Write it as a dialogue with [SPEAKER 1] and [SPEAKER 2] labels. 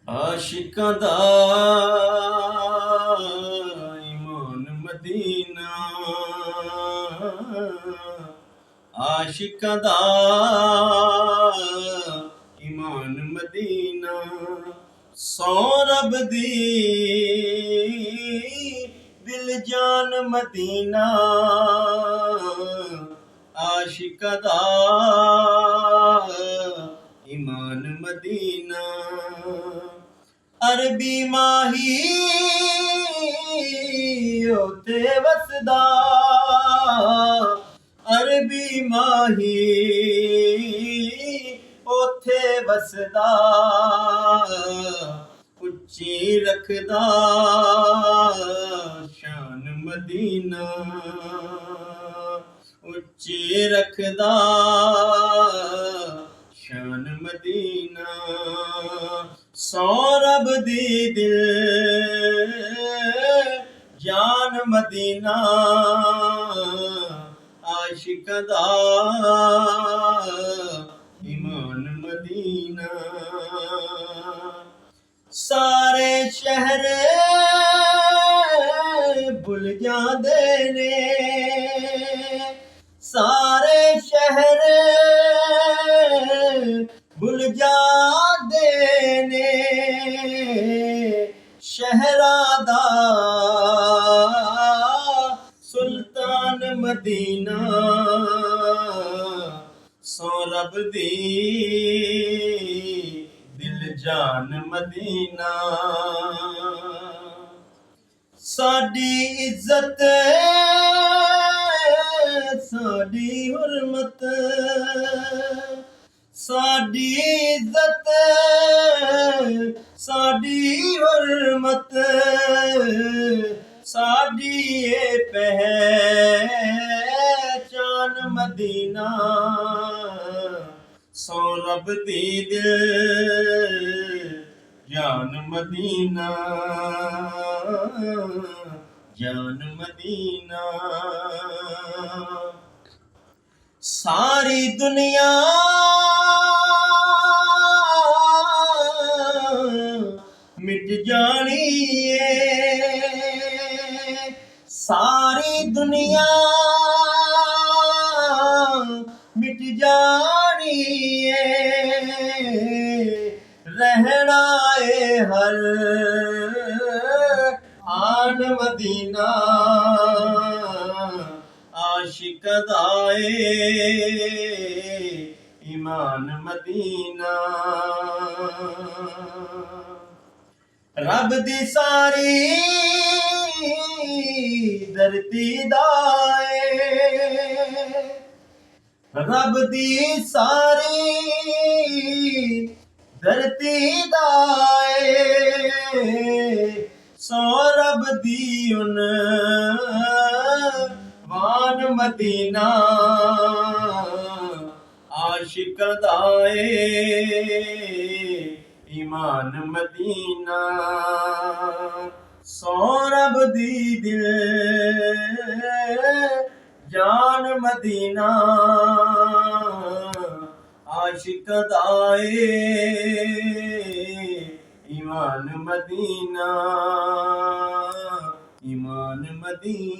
[SPEAKER 1] ਆਸ਼ਿਕਾਂ ਦਾ ਈਮਾਨ ਮਦੀਨਾ, ਆਸ਼ਿਕਾਂ ਦਾ ਈਮਾਨ ਮਦੀਨਾ। ਸੌ ਰੱਬ ਦੀ ਦਿਲ ਜਾਨ ਮਦੀਨਾ, ਆਸ਼ਿਕਾਂ ਦਾ ਈਮਾਨ ਮਦੀਨਾ। ਅਰਬੀ ਮਾਹੀ ਉੱਥੇ ਵਸਦਾ, ਅਰਬੀ ਮਾਹੀ ਉੱਥੇ ਵਸਦਾ। ਉੱਚੀ ਰੱਖਦਾ ਸ਼ਾਨ ਮਦੀਨਾ, ਉੱਚੀ ਰੱਖਦਾ ਸ਼ਾਨ ਮਦੀਨਾ। ਸੌ ਰੱਬ ਦੀ ਦਿਲ ਜਾਨ ਮਦੀਨਾ, ਆਸ਼ਿਕਾਂ ਦਾ ਈਮਾਨ ਮਦੀਨਾ। ਸਾਰੇ ਸ਼ਹਿਰ ਭੁੱਲ ਜਾਂਦੇ ਨੇ, ਸਾਰੇ ਸ਼ਹਿਰ ਭੁੱਲ ਜਾਂਦੇ ਨੇ। ਸ਼ਹਿਰਾਂ ਦਾ ਸੁਲਤਾਨ ਮਦੀਨਾ, ਸੌ ਰੱਬ ਦੀ ਦਿਲ ਜਾਨ ਮਦੀਨਾ। ਸਾਡੀ ਇੱਜ਼ਤ ਸਾਡੀ ਹੁਰਮਤ, ਸਾਡੀ ਇੱਜ਼ਤ ਸਾਡੀ ਹੁਰਮਤ, ਸਾਡੀ ਏ ਪਹਿਚਾਨ ਮਦੀਨਾ। ਸੌ ਰੱਬ ਦੀ ਦਿਲ ਜਾਨ ਮਦੀਨਾ, ਜਾਨ ਮਦੀਨਾ। ਸਾਰੀ ਦੁਨੀਆ ਮਿਟ ਜਾਣੀ ਏ, ਸਾਰੀ ਦੁਨੀਆ ਮਿਟ ਜਾਣੀ ਏ। ਰਹਿਣਾ ਏ ਹਰ ਆਨ ਮਦੀਨਾ, ਆਸ਼ਿਕਾਂ ਦਾ ਈਮਾਨ ਮਦੀਨਾ। ਰੱਬ ਦੀ ਸਾਰੀ ਧਰਤੀ ਦਾ ਏ, ਰੱਬ ਦੀ ਸਾਰੀ ਧਰਤੀ ਦਾ ਏ। ਸੌ ਰੱਬ ਦੀ ਵਾਨ ਮਦੀਨਾ, ਆਸ਼ਿਕਾਂ ਦਾ ਈਮਾਨ ਮਦੀਨਾ। ਸੌ ਰੱਬ ਦੀ ਦਿਲ ਜਾਨ ਮਦੀਨਾ, ਆਸ਼ਿਕਾਂ ਦਾ ਈਮਾਨ ਮਦੀਨਾ, ਈਮਾਨ ਮਦੀਨਾ।